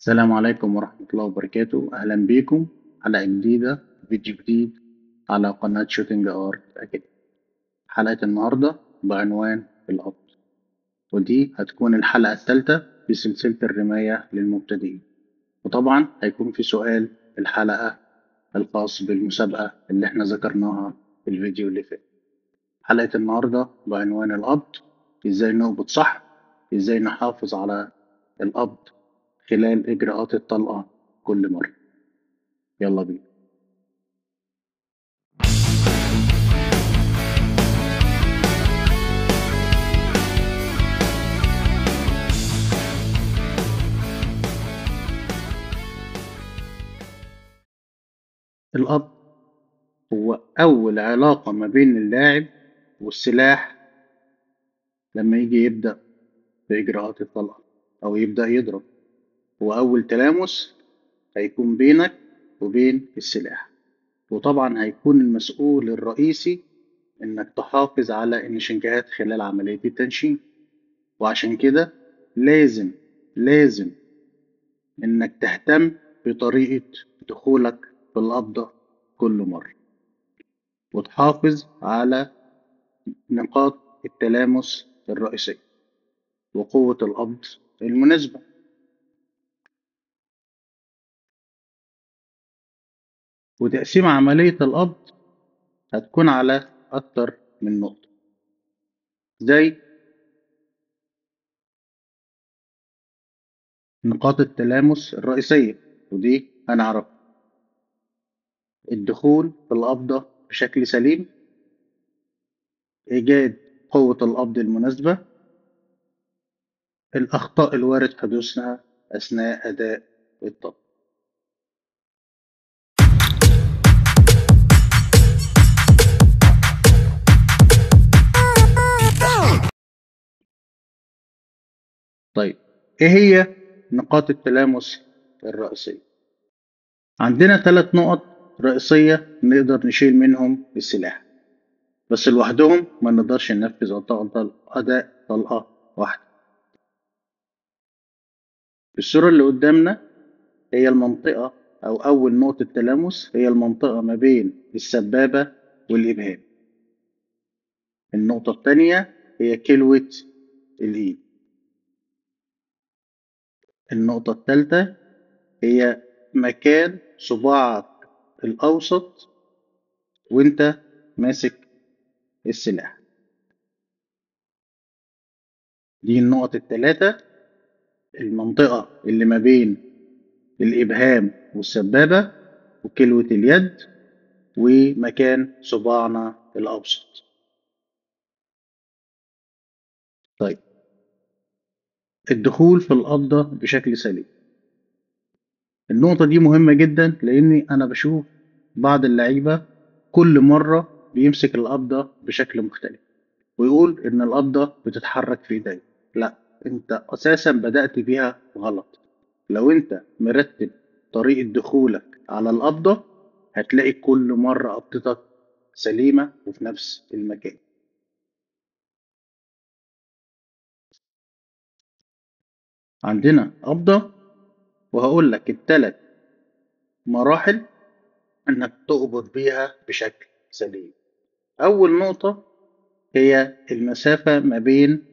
السلام عليكم ورحمة الله وبركاته. أهلا بيكم حلقة جديدة، فيديو جديد على قناة شوتينج آرت أكاديمي. حلقة النهاردة بعنوان القبض، ودي هتكون الحلقة الثالثة في سلسلة الرماية للمبتدئين. وطبعا هيكون في سؤال الحلقة الخاص بالمسابقة اللي احنا ذكرناها في الفيديو اللي فات. حلقة النهاردة بعنوان القبض، ازاي نقبض صح، ازاي نحافظ على القبض خلال إجراءات الطلقة كل مرة. يلا بينا. القبض هو أول علاقة ما بين اللاعب والسلاح لما يجي يبدأ في إجراءات الطلقة أو يبدأ يضرب. هو أول تلامس هيكون بينك وبين السلاح، وطبعا هيكون المسؤول الرئيسي إنك تحافظ على النشنجات خلال عملية التنشين. وعشان كده لازم إنك تهتم بطريقة دخولك في القبضة كل مرة، وتحافظ على نقاط التلامس الرئيسية وقوة القبض المناسبة. وتقسيم عملية القبض هتكون على أكتر من نقطة، زي نقاط التلامس الرئيسية، ودي هنعرف الدخول في القبضة بشكل سليم، إيجاد قوة القبض المناسبة، الأخطاء الوارد حدوثها أثناء أداء الطلق. طيب، إيه هي نقاط التلامس الرئيسية؟ عندنا 3 نقط رئيسية نقدر نشيل منهم السلاح، بس لوحدهم ما نقدرش ننفذ أداء طلقة واحدة. الصورة اللي قدامنا هي المنطقة، أو أول نقطة تلامس هي المنطقة ما بين السبابة والإبهام. النقطة الثانية هي كلوة الإيد. النقطة الثالثة هي مكان صباعك الأوسط وأنت ماسك السلاح. دي النقط الثلاثة: المنطقة اللي ما بين الإبهام والسبابة وكلوة اليد ومكان صباعنا الأوسط. طيب، الدخول في القبضة بشكل سليم. النقطة دي مهمة جدا، لأني أنا بشوف بعض اللعيبة كل مرة بيمسك القبضة بشكل مختلف ويقول إن القبضة بتتحرك في إيدي. لا، أنت أساسا بدأت بيها غلط. لو أنت مرتب طريقة دخولك على القبضة هتلاقي كل مرة قبضتك سليمة وفي نفس المكان. عندنا قبضة، وهقول لك ال3 مراحل إنك تقبض بيها بشكل سليم. أول نقطة هي المسافة ما بين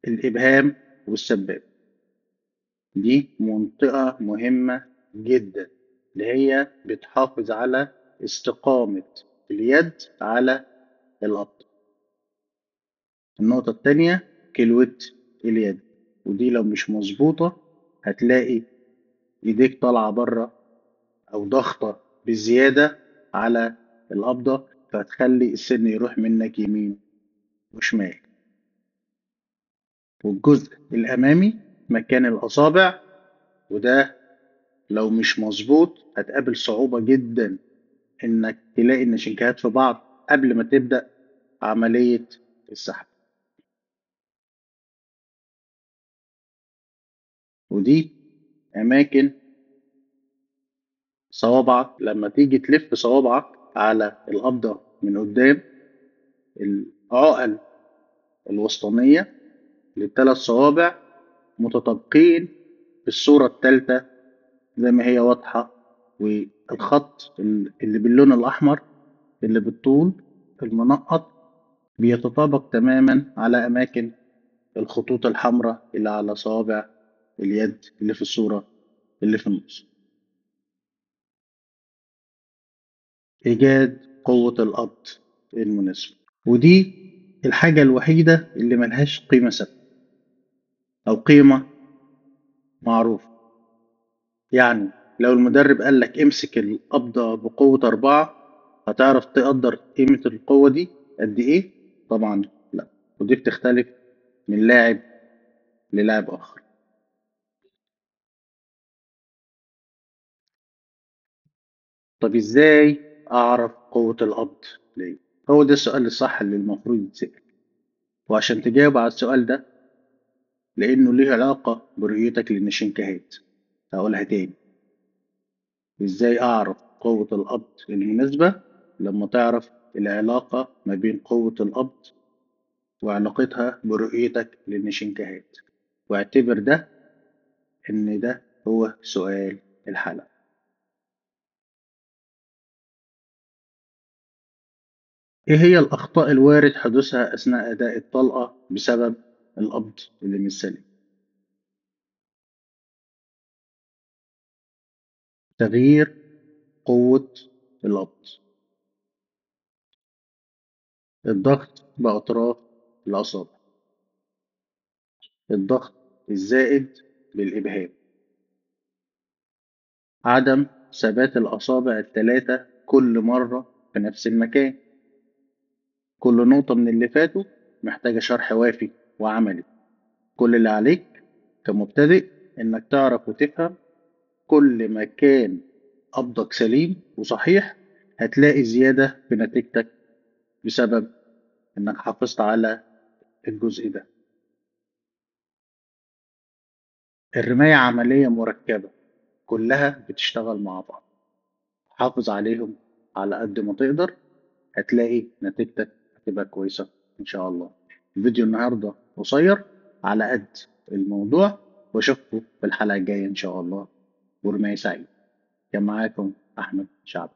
الإبهام والسبابة. دي منطقة مهمة جدا، اللي هي بتحافظ على استقامة اليد على القبض. النقطة التانية كلوة اليد، ودي لو مش مظبوطة هتلاقي ايديك طالعة بره أو ضغطة بزيادة على القبضة، فهتخلي السن يروح منك يمين وشمال. والجزء الأمامي مكان الأصابع، وده لو مش مظبوط هتقابل صعوبة جدا إنك تلاقي النشنكات في بعض قبل ما تبدأ عملية السحب. ودي أماكن صوابعك لما تيجي تلف صوابعك على القبضة من قدام. العقل الوسطانية لل3 صوابع متطابقين بالصورة التالتة زي ما هي واضحة، والخط اللي باللون الأحمر اللي بالطول المنقط بيتطابق تماما على أماكن الخطوط الحمراء اللي على صوابع اليد اللي في الصورة اللي في النص. إيجاد قوة القبض المناسبة، ودي الحاجة الوحيدة اللي ملهاش قيمة ثابتة أو قيمة معروفة. يعني لو المدرب قال لك امسك القبضة بقوة 4، هتعرف تقدر قيمة القوة دي قد إيه؟ طبعا لا، ودي بتختلف من لاعب للاعب آخر. طب إزاي أعرف قوة القبض دي؟ هو ده السؤال الصح اللي المفروض يتسأل. وعشان تجاوب على السؤال ده، لأنه ليه علاقة برؤيتك للنشنكهات، هقولها تاني: إزاي أعرف قوة القبض المناسبة؟ لما تعرف العلاقة ما بين قوة القبض وعلاقتها برؤيتك للنشنكهات، واعتبر ده إن ده هو سؤال الحلقة. إيه هي الأخطاء الوارد حدوثها أثناء أداء الطلقة بسبب القبض اللي مش سليم؟ تغيير قوة القبض، الضغط بأطراف الأصابع، الضغط الزائد بالإبهام، عدم ثبات الأصابع الثلاثة كل مرة في نفس المكان. كل نقطة من اللي فاتوا محتاجة شرح وافي وعملي. كل اللي عليك كمبتدئ إنك تعرف وتفهم. كل ما كان قبضك سليم وصحيح، هتلاقي زيادة في نتيجتك بسبب إنك حافظت على الجزء ده. الرماية عملية مركبة، كلها بتشتغل مع بعض. حافظ عليهم على قد ما تقدر، هتلاقي نتيجتك هتبقى كويسة إن شاء الله. الفيديو النهاردة قصير على قد الموضوع، وأشوفكم في الحلقة الجاية إن شاء الله. ورماية سعيد. كان معاكم أحمد شعب.